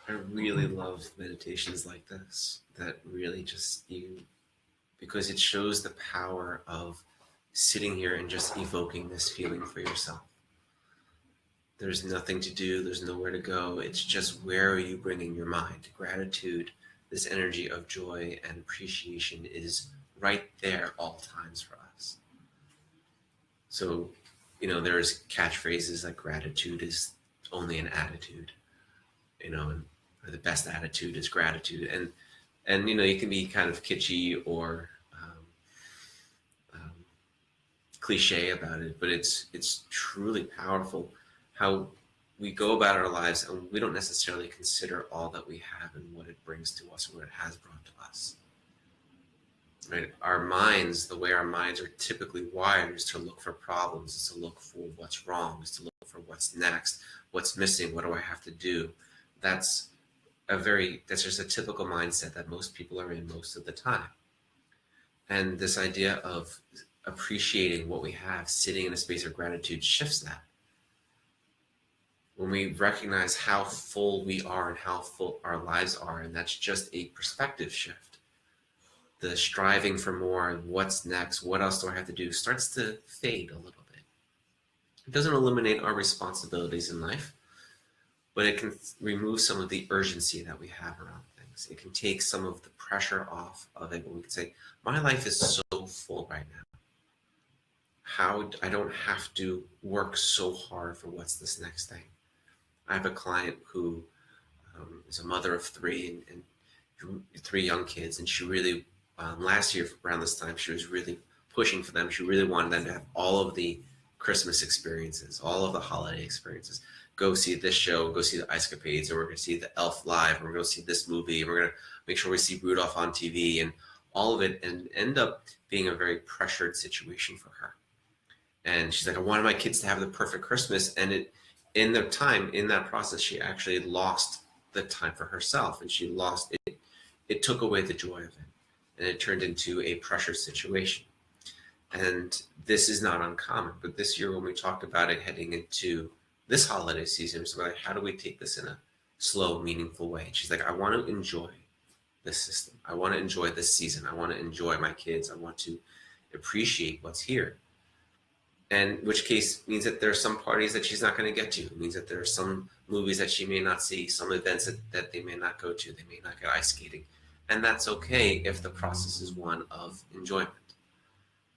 I really love meditations like this that really just you, because it shows the power of sitting here and just evoking this feeling for yourself. There's nothing to do, there's nowhere to go. It's just where are you bringing your mind? Gratitude, this energy of joy and appreciation is right there all times for us. So, there's catchphrases like gratitude is only an attitude, or the best attitude is gratitude. And you can be kind of kitschy or um, cliche about it, but it's truly powerful how we go about our lives and we don't necessarily consider all that we have and what it brings to us and what it has brought to us. Right? Our minds, the way our minds are typically wired, is to look for problems, is to look for what's wrong, is to look for what's next, what's missing, what do I have to do. That's just a typical mindset that most people are in most of the time. And this idea of appreciating what we have, sitting in a space of gratitude, shifts that. When we recognize how full we are and how full our lives are, and that's just a perspective shift, the striving for more and what's next, what else do I have to do, starts to fade a little bit. It doesn't eliminate our responsibilities in life, but it can remove some of the urgency that we have around things. It can take some of the pressure off of it, when we can say, my life is so full right now. How I don't have to work so hard for what's this next thing. I have a client who is a mother of three and three young kids, and she really, last year around this time, she was really pushing for them. She really wanted them to have all of the Christmas experiences, all of the holiday experiences. Go see this show, go see the Ice Capades, or we're going to see the Elf live, and we're going to see this movie, and we're going to make sure we see Rudolph on TV, and all of it, and end up being a very pressured situation for her. And she's like, I wanted my kids to have the perfect Christmas, and in that process, she actually lost the time for herself, and she lost it. It took away the joy of it, and it turned into a pressure situation. And this is not uncommon, but this year when we talked about it heading into this holiday season, it's like, how do we take this in a slow, meaningful way? And she's like, I want to enjoy this system. I want to enjoy this season. I want to enjoy my kids. I want to appreciate what's here. And which case means that there are some parties that she's not going to get to. It means that there are some movies that she may not see, some events that they may not go to. They may not get ice skating. And that's okay if the process is one of enjoyment.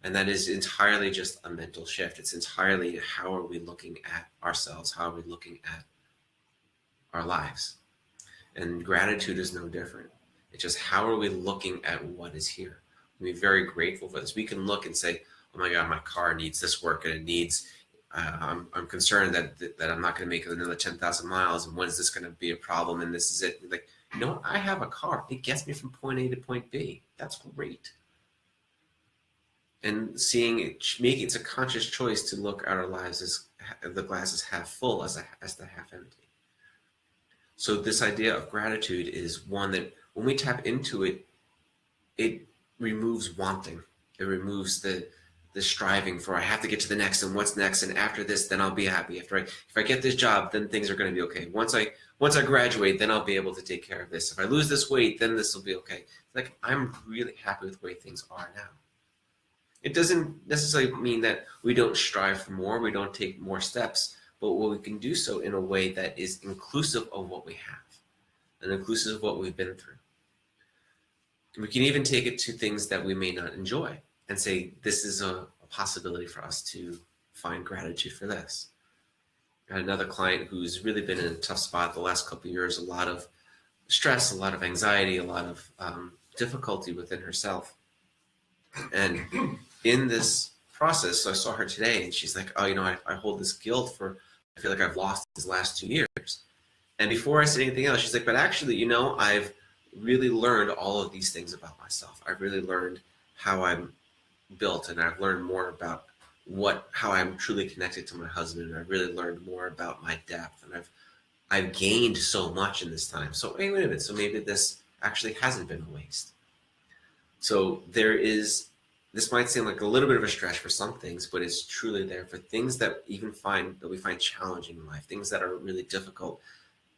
And that is entirely just a mental shift. It's entirely how are we looking at ourselves? How are we looking at our lives? And gratitude is no different. It's just how are we looking at what is here? We be very grateful for this. We can look and say, oh my God, my car needs this work, and it needs, I'm concerned that I'm not going to make another 10,000 miles, and when is this going to be a problem, and this is it. Like, I have a car. It gets me from point A to point B. That's great. And seeing it, it's a conscious choice to look at our lives as the glass is half full as the half empty. So this idea of gratitude is one that when we tap into it, it removes wanting. It removes the striving for, I have to get to the next, and what's next, and after this, then I'll be happy. If I get this job, then things are going to be okay. Once I graduate, then I'll be able to take care of this. If I lose this weight, then this will be okay. Like, I'm really happy with the way things are now. It doesn't necessarily mean that we don't strive for more, we don't take more steps, but we can do so in a way that is inclusive of what we have and inclusive of what we've been through. We can even take it to things that we may not enjoy and say, this is a possibility for us to find gratitude for this. I had another client who's really been in a tough spot the last couple of years, a lot of stress, a lot of anxiety, a lot of difficulty within herself. And in this process, so I saw her today, and she's like, oh, I hold this guilt for, I feel like I've lost these last 2 years. And before I said anything else, she's like, but actually, I've really learned all of these things about myself. I've really learned how I'm built, and I've learned more about how I'm truly connected to my husband, and I've really learned more about my depth, and I've gained so much in this time. So hey, wait a minute, so maybe this actually hasn't been a waste. So this might seem like a little bit of a stretch for some things, but it's truly there for things that we find challenging in life, things that are really difficult,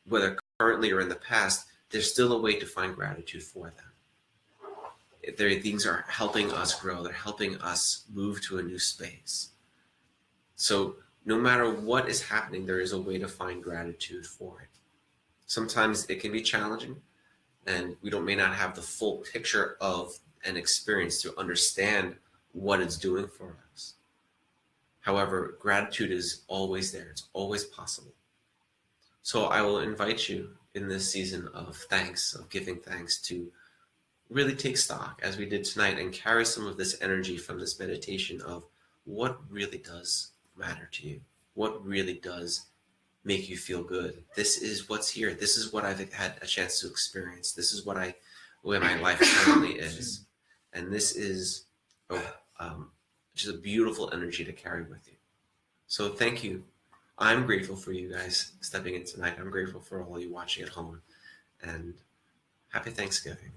whether currently or in the past, there's still a way to find gratitude for them. Things are helping us grow. They're helping us move to a new space. So no matter what is happening, there is a way to find gratitude for it. Sometimes it can be challenging, and we may not have the full picture of an experience to understand what it's doing for us. However, gratitude is always there. It's always possible. So I will invite you in this season of thanks, of giving thanks, to really take stock, as we did tonight, and carry some of this energy from this meditation of what really does matter to you, what really does make you feel good. This is what's here. This is what I've had a chance to experience. This is where my life currently is. And this is just a beautiful energy to carry with you. So thank you. I'm grateful for you guys stepping in tonight. I'm grateful for all you watching at home. And happy Thanksgiving.